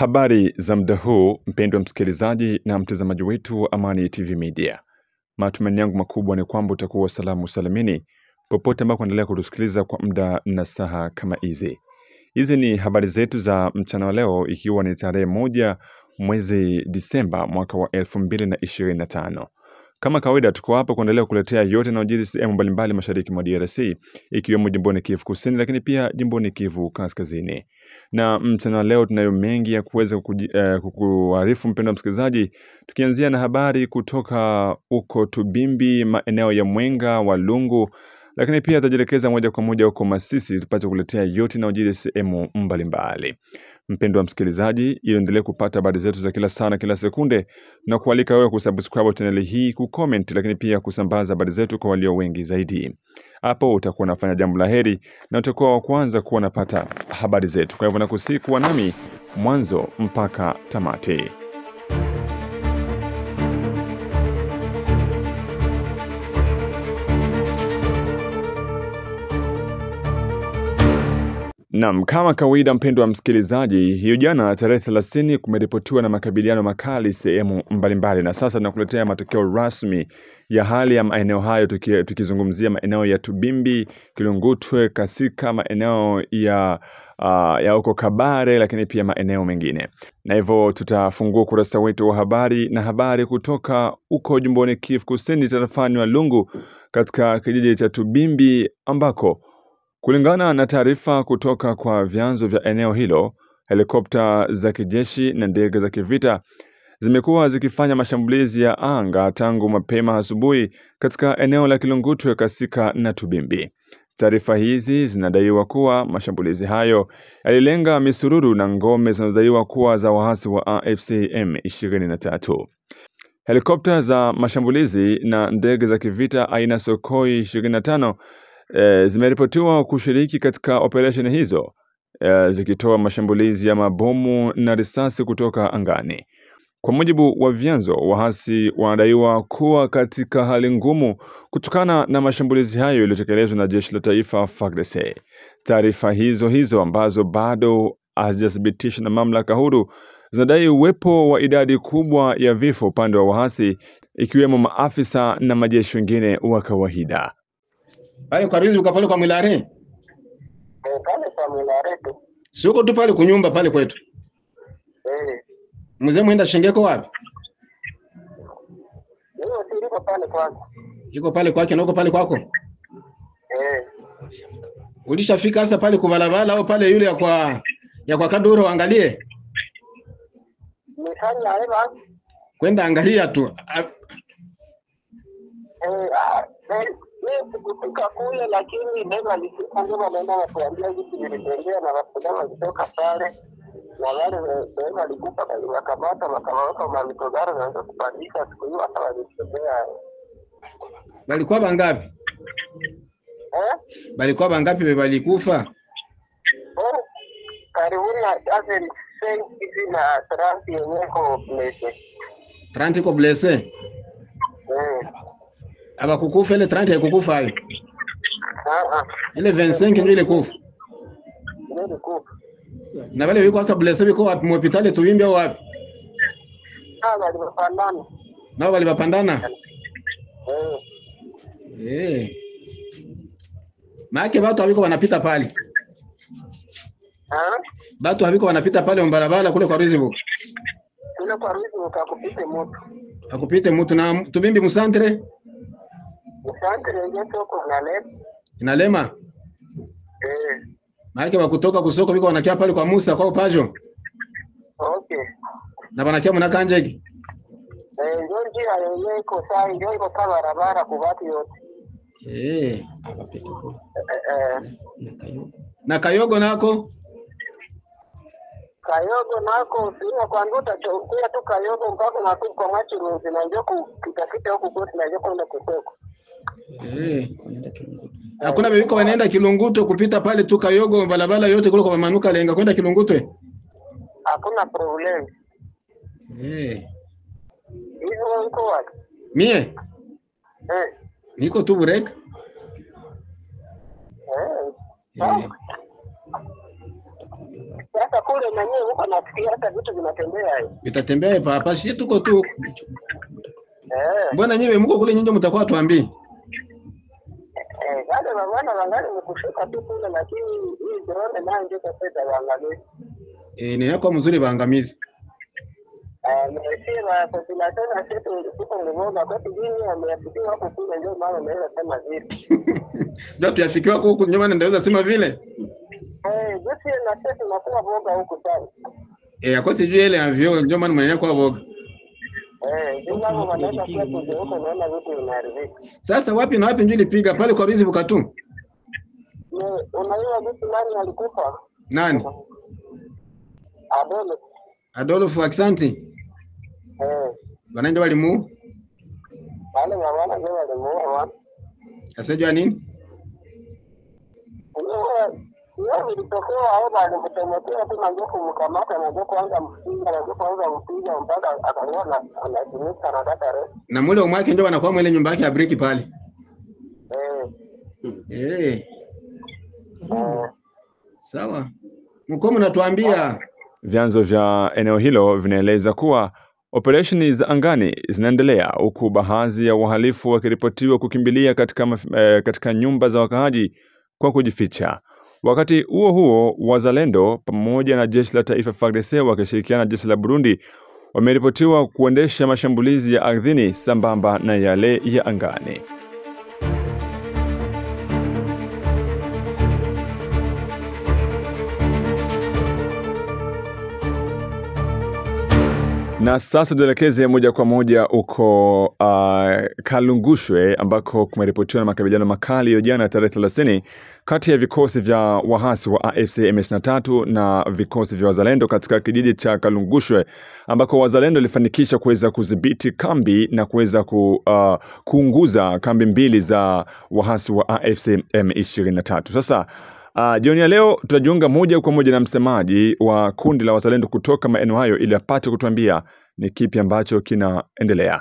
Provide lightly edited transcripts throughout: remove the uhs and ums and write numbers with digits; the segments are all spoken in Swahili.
Habari za muda huu, mpendwa msikilizaji na mtazamaji wetu wa Amani TV Media. Matumaini yangu makubwa ni kwamba utakuwa salamu salamini popote ambako unaendelea kutusikiliza kwa muda na saha kama hizi. Hizi ni habari zetu za mchana wa leo, ikiwa ni tarehe 1 mwezi Disemba mwaka wa 2025. Kama kawaida tuko hapa kuendelea kuletea yote yanayojiri sehemu mbalimbali mashariki mwa DRC, ikiwemo jimboni Kivu Kusini lakini pia jimboni Kivu Kaskazini. Na mchana leo tunayo mengi ya kuweza kukuarifu mpendwa msikilizaji, tukianzia na habari kutoka uko Tubimbi, maeneo ya Mwenga, Walungu, lakini pia tutajielekeza moja kwa moja huko Masisi tupate kuletea yote yanayojiri sehemu mbalimbali. Mpendwa msikilizaji, ili endelee kupata habari zetu za kila saa na kila sekunde, na kualika wewe kusubscribe channel hii, kucomment, lakini pia kusambaza habari zetu kwa walio wengi zaidi. Hapo utakuwa unafanya jambo la heri na utakuwa wa kwanza kuwa unapata habari zetu. Kwa hivyo nakusihi kuwa nami mwanzo mpaka tamati. Naam, kama kawaida mpendwa msikilizaji, hiyo jana tarehe 30 kumeripotiwa na makabiliano makali sehemu mbalimbali, na sasa tunakuletea matokeo rasmi ya hali ya maeneo hayo, tukizungumzia maeneo ya Tubimbi, Kilungutwe, Kasika, maeneo ya huko Kabare, lakini pia maeneo mengine. Na hivyo tutafungua ukurasa wetu wa habari na habari kutoka huko jimboni Kivu Kusini, tarafani Walungu, katika kijiji cha Tubimbi, ambako kulingana na taarifa kutoka kwa vyanzo vya eneo hilo, helikopta za kijeshi na ndege za kivita zimekuwa zikifanya mashambulizi ya anga tangu mapema asubuhi katika eneo la Kilungutwe, Kasika na Tubimbi. Taarifa hizi zinadaiwa kuwa mashambulizi hayo yalilenga misururu na ngome zinazodaiwa kuwa za waasi wa AFC M23. Helikopta za mashambulizi na ndege za kivita aina Sukhoi 25 zimeripotiwa kushiriki katika operation hizo, zikitoa mashambulizi ya mabomu na risasi kutoka angani. Kwa mujibu wa vyanzo, waasi wanadaiwa kuwa katika hali ngumu kutokana na mashambulizi hayo yaliyotekelezwa na jeshi la taifa FARDC. Taarifa hizo ambazo bado hazijathibitishwa na mamlaka huru zinadai uwepo wa idadi kubwa ya vifo upande wa waasi, ikiwemo maafisa na majeshi wengine wa kawaida. Pale kwa Rizi ukapale kwa Mwilare? Pale kwa Mwilare tu. Sio tu pale kunyumba pale kwetu. Mzee mwenda Shengeko wapi? Leo siko pale kwako. Iko pale kwake na uko pale kwako? Ulishafika hasa pale kubalabala au pale yule ya kwa Kaduro angalie? Nifanya hela. Kwenda angalia tu. Kufika kule lakini ndio alikuwa anaenda na kuambia vitu vilitembea na wapigana kutoka pale, na wale ndio walikufa kwa kamata makamata mitogaro na kupandisha siku hiyo hata walitembea. Walikuwa bangapi? Walikuwa bangapi walikufa? Karibuni dozen hivi na 30 yenyewe kwa blesse. 30 kwa blesse? Aba kukufa ile 30 haikukufa hayo. Ile 25 ndio ile kufa. Ndio kufa. Na wale wiko hasa blesse wiko wapi, hospitali Tubimbi au wapi? Walipandana. Nao walipandana? Maana watu hawiko wanapita pale. Watu hawiko wanapita pale barabara kule kwa Rizi buku. Kule kwa Rizi buku akupite mtu. Akupite mtu na Tubimbi musantre? Musantre yeto kwa nalema. Inalema? Maana wakutoka kusoko biko wanakia pale kwa Musa kwa Pajo. Okay. Na wanakia mnakanjegi? Ndio njia yenyewe iko sawa, ndio iko kama barabara kwa watu yote. Akapita kwa. Na Kayogo nako? Kayogo nako sio kwa nduta chukua tu Kayogo mpaka na kwa machi rozi na ndio kukita huko kote na ndio kwenda kusoko. Hakuna bebiko wanaenda Kilunguto kupita pale tu Kayogo balabala yote kule kwa manuka lenga kwenda Kilungutwe? Hakuna problem. Hizo uko wapi? Mie? Niko tu Bureka. Sasa hata kule na nyewe huko nasikia hata vitu vinatembea. Vitatembea hapa, sisi tuko tu. Mbona nyewe mko kule nyinyi mtakuwa tuambie? Wale wanaona wangali mkushuka tu kule, lakini hii drone nayo ndio sasa waangamizi. Ni yako mzuri waangamizi. Nimesema population na sisi tuko mmoja kwa kijini ameafikiwa hapo kule, ndio maana naweza sema vile. Ndio tuyafikiwa huko ndio maana naweza sema vile. Sisi na sisi tunakuwa boga huko sana. Kwa sijui ile avyo ndio maana mwenyewe kwa boga. Ndio maana wanaenda kwa huko naona vitu vinaharibika. Sasa wapi na wapi ndio ilipiga pale kwa bizi Bukatu? Unaona vitu nani alikufa? Nani? Adolfo Aksanti. Wananja walimu? Wale wana ndio walimu. Asajua nini? Yeye ilitokea au baada kutomotea tu ndio kumkamata na ndio kuanza mpiga mpaka akaona anajinika na daktari. Na mule umwake ndio wanakuwa mwele nyumba yake ya briki pale. Sawa. Mko mnatuambia vyanzo vya eneo hilo vinaeleza kuwa operesheni za angani zinaendelea huku baadhi ya wahalifu wakiripotiwa kukimbilia katika nyumba za wakaaji kwa kujificha. Wakati huo huo, wazalendo pamoja na jeshi la taifa FARDC wakishirikiana na jeshi la Burundi wameripotiwa kuendesha mashambulizi ya ardhini sambamba na yale ya angani. Na sasa tuelekeze moja kwa moja huko Kalungushwe ambako kumeripotiwa na makabiliano makali ya jana tarehe 30 kati ya vikosi vya wahasi wa AFC M23 na vikosi vya wazalendo katika kijiji cha Kalungushwe, ambako wazalendo walifanikisha kuweza kudhibiti kambi na kuweza kuunguza kambi mbili za wahasi wa AFC M23. Sasa jioni ya leo tutajiunga moja kwa moja na msemaji wa kundi la wazalendo kutoka maeneo hayo ili apate kutuambia ni kipi ambacho kinaendelea.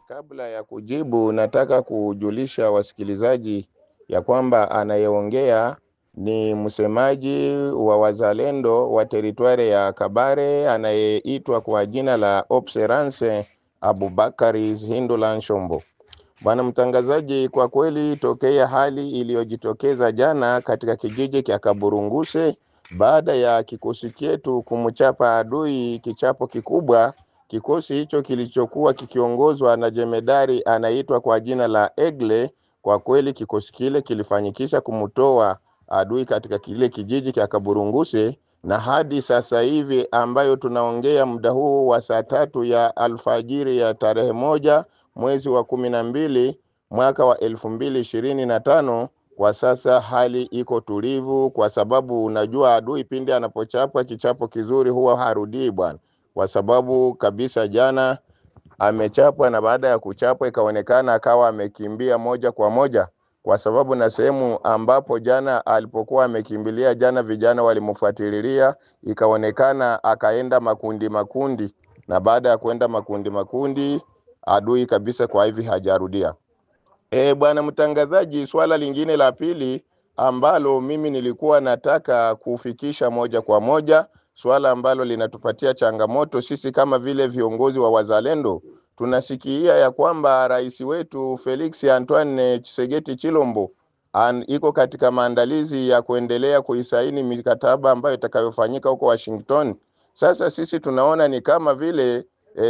Kabla ya kujibu, nataka kujulisha wasikilizaji ya kwamba anayeongea ni msemaji wa wazalendo wa teritwari ya Kabare anayeitwa kwa jina la Observance Abubakari Hindulan Shombo. Bwana mtangazaji, kwa kweli tokea hali iliyojitokeza jana katika kijiji cha Kaburunguse baada ya kikosi chetu kumchapa adui kichapo kikubwa, kikosi hicho kilichokuwa kikiongozwa na jemedari anaitwa kwa jina la Egle, kwa kweli kikosi kile kilifanyikisha kumtoa adui katika kile kijiji cha Kaburunguse, na hadi sasa hivi ambayo tunaongea muda huu wa saa 3 ya alfajiri ya tarehe 1 mwezi wa 12 mwaka wa 2025, kwa sasa hali iko tulivu, kwa sababu unajua adui pindi anapochapwa kichapo kizuri huwa harudii bwana. Kwa sababu kabisa jana amechapwa na baada ya kuchapwa ikaonekana akawa amekimbia moja kwa moja, kwa sababu na sehemu ambapo jana alipokuwa amekimbilia jana vijana walimfuatilia, ikaonekana akaenda makundi, na baada ya kwenda makundi adui kabisa kwa hivi hajarudia. Bwana mtangazaji, swala lingine la pili ambalo mimi nilikuwa nataka kufikisha moja kwa moja, swala ambalo linatupatia changamoto sisi kama vile viongozi wa wazalendo, tunasikia ya kwamba rais wetu Felix Antoine Tshisekedi Chilombo iko katika maandalizi ya kuendelea kuisaini mikataba ambayo itakayofanyika huko Washington. Sasa sisi tunaona ni kama vile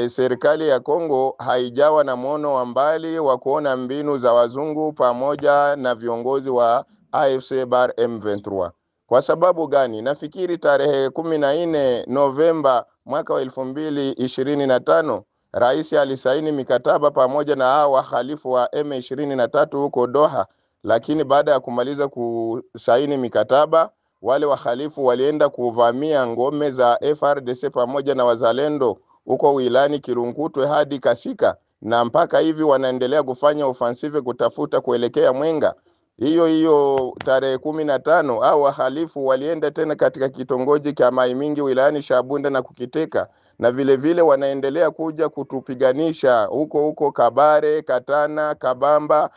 serikali ya Kongo haijawa na mono wa mbali wa kuona mbinu za wazungu pamoja na viongozi wa AFC bar M23. Kwa sababu gani? Nafikiri tarehe 14 Novemba mwaka wa 2025 rais alisaini mikataba pamoja na hao wahalifu wa M23 huko Doha, lakini baada ya kumaliza kusaini mikataba wale wahalifu walienda kuvamia ngome za FRDC pamoja na wazalendo huko wilani Kirungutwe hadi Kasika, na mpaka hivi wanaendelea kufanya offensive kutafuta kuelekea Mwenga. Hiyo tarehe 15 au wahalifu walienda tena katika kitongoji cha Maimingi wilani Shabunda na kukiteka, na vile vile wanaendelea kuja kutupiganisha huko Kabare, Katana, Kabamba,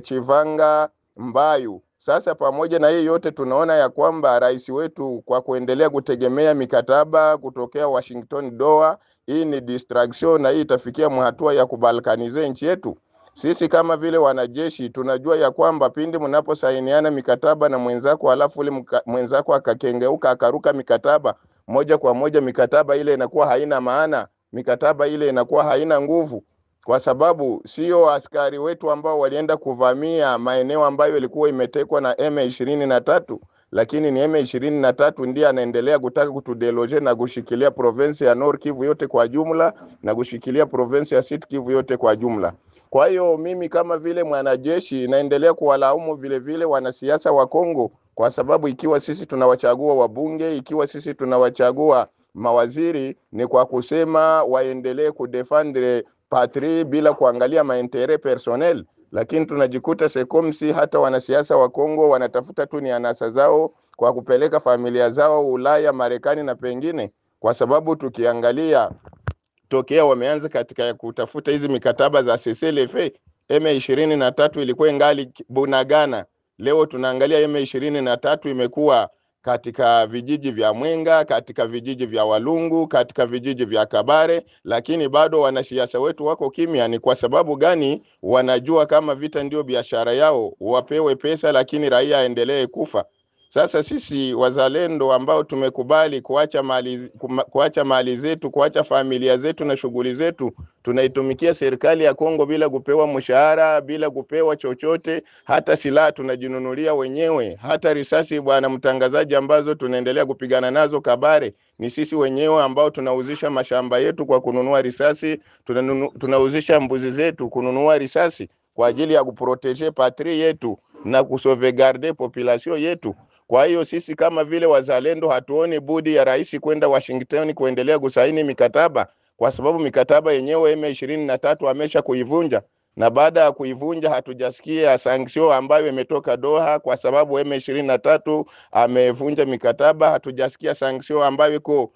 Chivanga Mbayu. Sasa pamoja na hiyo yote tunaona ya kwamba rais wetu kwa kuendelea kutegemea mikataba kutokea Washington Doha, hii ni distraction na hii itafikia hatua ya kubalkanize nchi yetu. Sisi kama vile wanajeshi tunajua ya kwamba pindi mnaposainiana mikataba na mwenzako alafu ule mwenzako akakengeuka akaruka mikataba, moja kwa moja mikataba ile inakuwa haina maana, mikataba ile inakuwa haina nguvu. Kwa sababu sio askari wetu ambao walienda kuvamia maeneo ambayo ilikuwa imetekwa na M23, lakini ni M23 ndiye anaendelea kutaka kutudeloje na kushikilia province ya Nord Kivu yote kwa jumla na kushikilia province ya Sud Kivu yote kwa jumla. Kwa hiyo mimi kama vile mwanajeshi naendelea kuwalaumu vile vile wanasiasa wa Kongo, kwa sababu ikiwa sisi tunawachagua wabunge, ikiwa sisi tunawachagua mawaziri, ni kwa kusema waendelee kudefendre patrie bila kuangalia maentere personnel, lakini tunajikuta sekomsi hata wanasiasa wa Kongo wanatafuta tu ni anasa zao kwa kupeleka familia zao Ulaya, Marekani na pengine, kwa sababu tukiangalia tokea wameanza katika kutafuta hizi mikataba za CCLF, M23 ilikuwa ingali Bunagana. Leo tunaangalia M23 imekuwa katika vijiji vya Mwenga, katika vijiji vya Walungu, katika vijiji vya Kabare, lakini bado wanasiasa wetu wako kimya. Ni kwa sababu gani? Wanajua kama vita ndio biashara yao, wapewe pesa lakini raia aendelee kufa. Sasa sisi wazalendo ambao tumekubali kuacha mali zetu, kuacha familia zetu na shughuli zetu, tunaitumikia serikali ya Kongo bila kupewa mshahara, bila kupewa chochote, hata silaha tunajinunulia wenyewe, hata risasi bwana mtangazaji ambazo tunaendelea kupigana nazo Kabare, ni sisi wenyewe ambao tunauzisha mashamba yetu kwa kununua risasi, tunauzisha mbuzi zetu kununua risasi kwa ajili ya kuprotege patrie yetu na kusauvegarder population yetu. Kwa hiyo sisi kama vile wazalendo hatuoni budi ya rais kwenda Washington kuendelea kusaini mikataba, kwa sababu mikataba yenyewe M23 amesha kuivunja, na baada ya kuivunja hatujasikia sanction ambayo imetoka Doha kwa sababu M23 amevunja mikataba. Hatujasikia sanction ambayo iko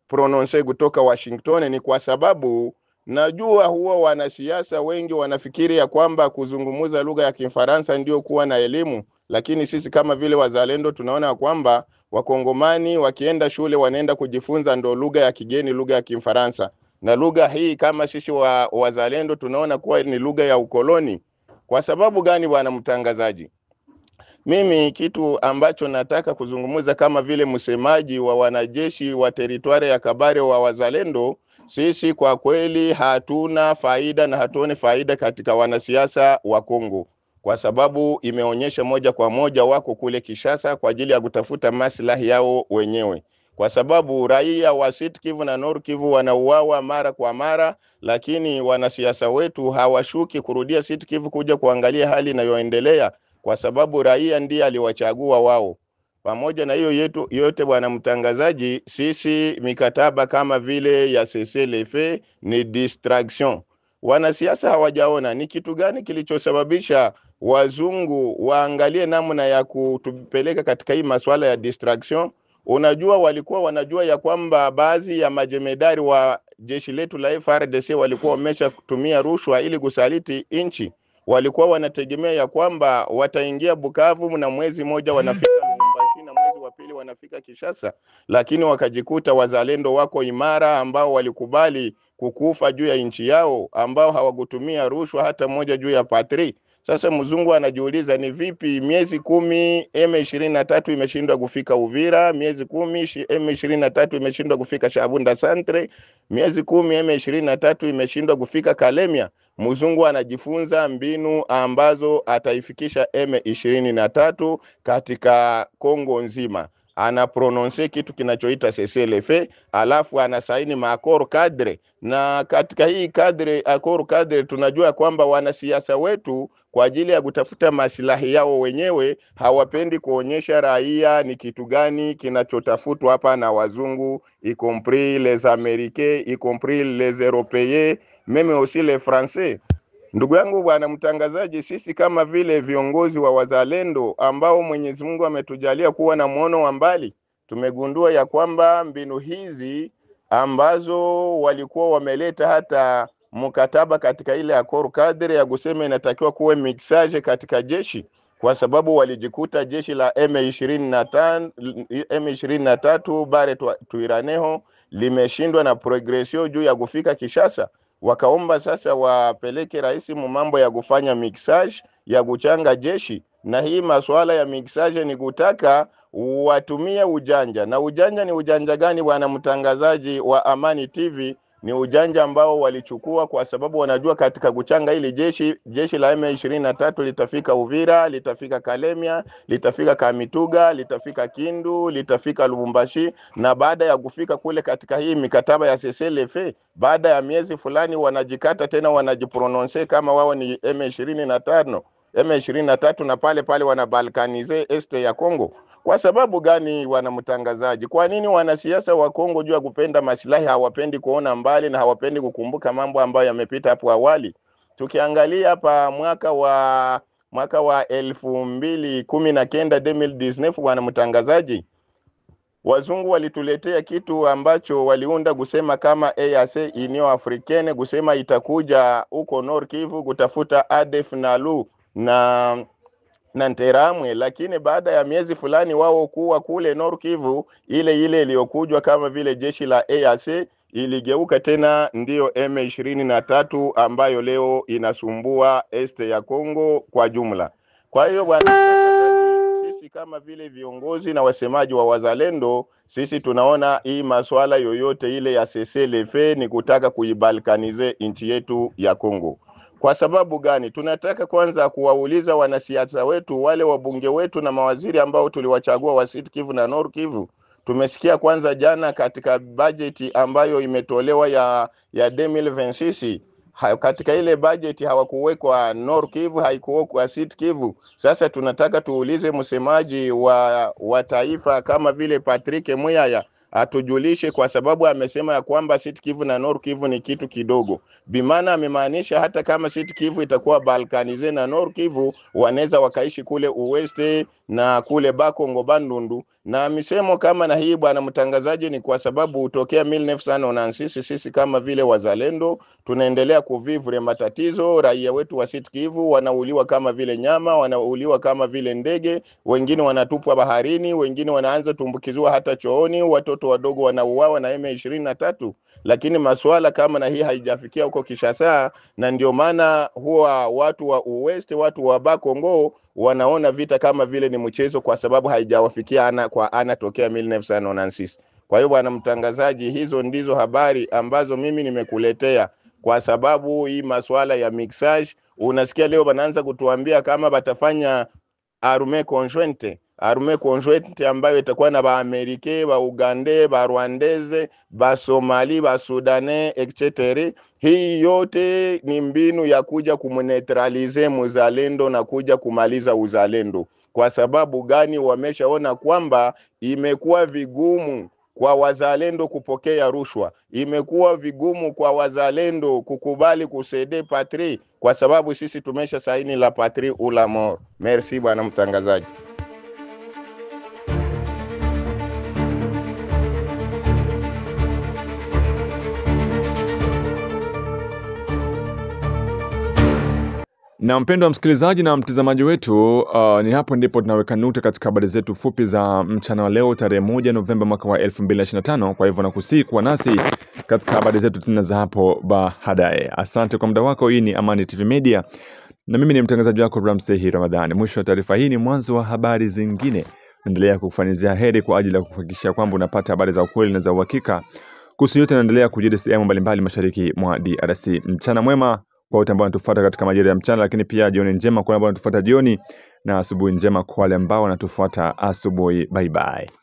prononce kutoka Washington. Ni kwa sababu najua huwa wanasiasa wengi wanafikiri ya kwamba kuzungumuza lugha ya Kifaransa ndio kuwa na elimu, lakini sisi kama vile wazalendo tunaona kwamba wakongomani wakienda shule wanaenda kujifunza ndo lugha ya kigeni, lugha ya Kifaransa, na lugha hii kama sisi wazalendo tunaona kuwa ni lugha ya ukoloni. Kwa sababu gani bwana mtangazaji? Mimi kitu ambacho nataka kuzungumuza kama vile msemaji wa wanajeshi wa teritwari ya Kabare wa wazalendo, sisi kwa kweli hatuna faida na hatuone faida katika wanasiasa wa Kongo, kwa sababu imeonyesha moja kwa moja wako kule Kishasa kwa ajili ya kutafuta maslahi yao wenyewe. Kwa sababu raia wa Sud Kivu na Nord Kivu wanauawa mara kwa mara, lakini wanasiasa wetu hawashuki kurudia Sud Kivu kuja kuangalia hali inayoendelea, kwa sababu raia ndiye aliwachagua wao. Pamoja na hiyo yote bwana mtangazaji, sisi mikataba kama vile ya CCLF ni distraction. Wanasiasa hawajaona ni kitu gani kilichosababisha wazungu waangalie namna ya kutupeleka katika hii masuala ya distraction. Unajua walikuwa wanajua ya kwamba baadhi ya majemedari wa jeshi letu la FARDC walikuwa wamesha kutumia rushwa ili kusaliti nchi. Walikuwa wanategemea ya kwamba wataingia Bukavu na mwezi moja wanafika Lubumbashi na mwezi wa pili wanafika Kishasa, lakini wakajikuta wazalendo wako imara ambao walikubali kukufa juu ya nchi yao, ambao hawakutumia rushwa hata moja juu ya patri. Sasa mzungu anajiuliza ni vipi miezi 10 M23 imeshindwa kufika Uvira, miezi 10 M23 imeshindwa kufika Shabunda Centre, miezi 10 M23 imeshindwa kufika Kalemia. Mzungu anajifunza mbinu ambazo ataifikisha M23 katika Kongo nzima. Ana prononce kitu kinachoita CCLF, alafu anasaini maakoro cadre, na katika hii akoro cadre tunajua kwamba wanasiasa wetu kwa ajili ya kutafuta maslahi yao wenyewe hawapendi kuonyesha raia ni kitu gani kinachotafutwa hapa na wazungu, y compris les Américains, y compris les Européens, meme aussi les Français. Ndugu yangu bwana mtangazaji, sisi kama vile viongozi wa wazalendo ambao Mwenyezi Mungu ametujalia kuwa na muono wa mbali, tumegundua ya kwamba mbinu hizi ambazo walikuwa wameleta hata mkataba katika ile accord cadre ya kusema inatakiwa kuwe mixage katika jeshi, kwa sababu walijikuta jeshi la M23 Bare Twirwaneho limeshindwa na progresio juu ya kufika Kishasa. Wakaomba sasa wapeleke rais mambo ya kufanya mixage ya kuchanga jeshi, na hii masuala ya mixage ni kutaka watumie ujanja. Na ujanja ni ujanja gani bwana mtangazaji wa Amani TV? Ni ujanja ambao walichukua kwa sababu wanajua katika kuchanga ili jeshi la M23 litafika Uvira, litafika Kalemia, litafika Kamituga, litafika Kindu, litafika Lubumbashi, na baada ya kufika kule katika hii mikataba ya CCLF, baada ya miezi fulani wanajikata tena wanajiprononce kama wao ni M23 na pale wanabalkanize este ya Kongo. Kwa sababu gani wanamtangazaji? Kwa nini wanasiasa wa Kongo juu ya kupenda maslahi hawapendi kuona mbali na hawapendi kukumbuka mambo ambayo yamepita hapo awali? Tukiangalia hapa mwaka wa 2019 2019 wanamtangazaji, wazungu walituletea kitu ambacho waliunda kusema kama EAC Union Africaine, kusema itakuja huko Nord Kivu kutafuta ADF Nalu na Nteramwe, lakini baada ya miezi fulani wao kuwa kule Nord Kivu, ile iliyokujwa kama vile jeshi la EAC iligeuka tena ndio M23 ambayo leo inasumbua este ya Kongo kwa jumla. Kwa hiyo sisi kama vile viongozi na wasemaji wa wazalendo, sisi tunaona hii masuala yoyote ile ya CCLF ni kutaka kuibalkanize nchi yetu ya Kongo. Kwa sababu gani? Tunataka kwanza kuwauliza wanasiasa wetu, wale wabunge wetu na mawaziri ambao tuliwachagua wa Sud Kivu na Nord Kivu. Tumesikia kwanza jana katika budget ambayo imetolewa ya 2026, katika ile budget hawakuwekwa Nord Kivu, haikuwekwa Sud Kivu. Sasa tunataka tuulize msemaji wa taifa kama vile Patrick Muyaya atujulishe, kwa sababu amesema ya kwamba Sud Kivu na Nord Kivu ni kitu kidogo. Bimana amemaanisha hata kama Sud Kivu itakuwa balkanize na Nord Kivu wanaweza wakaishi kule Uweste na kule Bakongo Bandundu. Na misemo kama na hii bwana mtangazaji ni kwa sababu utokea 1996 sisi kama vile wazalendo tunaendelea kuvivre matatizo. Raia wetu wa Sud Kivu wanauliwa kama vile nyama, wanauliwa kama vile ndege, wengine wanatupwa baharini, wengine wanaanza tumbukiziwa hata chooni, watoto wadogo wanauawa na M23. Lakini masuala kama na hii haijafikia huko Kishasa, na ndio maana huwa watu wa Uweste, watu wa Bakongo wanaona vita kama vile ni mchezo, kwa sababu haijawafikia ana kwa ana tokea 1996. Kwa hiyo bwana mtangazaji, hizo ndizo habari ambazo mimi nimekuletea, kwa sababu hii masuala ya mixage unasikia leo wanaanza kutuambia kama batafanya armée conjointe ambayo itakuwa na ba Amerike, ba Ugande, ba Rwandeze, ba Somali, ba Sudanais etc. Hii yote ni mbinu ya kuja kumuneutralize muzalendo na kuja kumaliza uzalendo. Kwa sababu gani? Wameshaona kwamba imekuwa vigumu kwa wazalendo kupokea rushwa, imekuwa vigumu kwa wazalendo kukubali kusede patrie, kwa sababu sisi tumesha saini la patrie ou la mort. Merci bwana mtangazaji. Na mpendwa msikilizaji na mtazamaji wetu, ni hapo ndipo tunaweka nukta katika habari zetu fupi za mchana wa leo tarehe 1 Novemba mwaka wa 2025. Kwa hivyo nakusihi kuwa nasi katika habari zetu tena za hapo baadaye. Asante kwa muda wako. Hii ni Amani TV Media na mimi ni mtangazaji wako Ramsey Ramadhani. Mwisho wa taarifa hii ni mwanzo wa habari zingine. Endelea kukufanyizia heri kwa ajili ya kuhakikisha kwamba unapata habari za ukweli na za uhakika. Kuhusu yote naendelea kujiri sehemu mbalimbali mashariki mwa DRC. Mchana mwema kwa wote ambao wanatufuata katika majira ya mchana, lakini pia jioni njema kwa wale ambao wanatufuata jioni, na asubuhi njema kwa wale ambao wanatufuata asubuhi. Bye bye.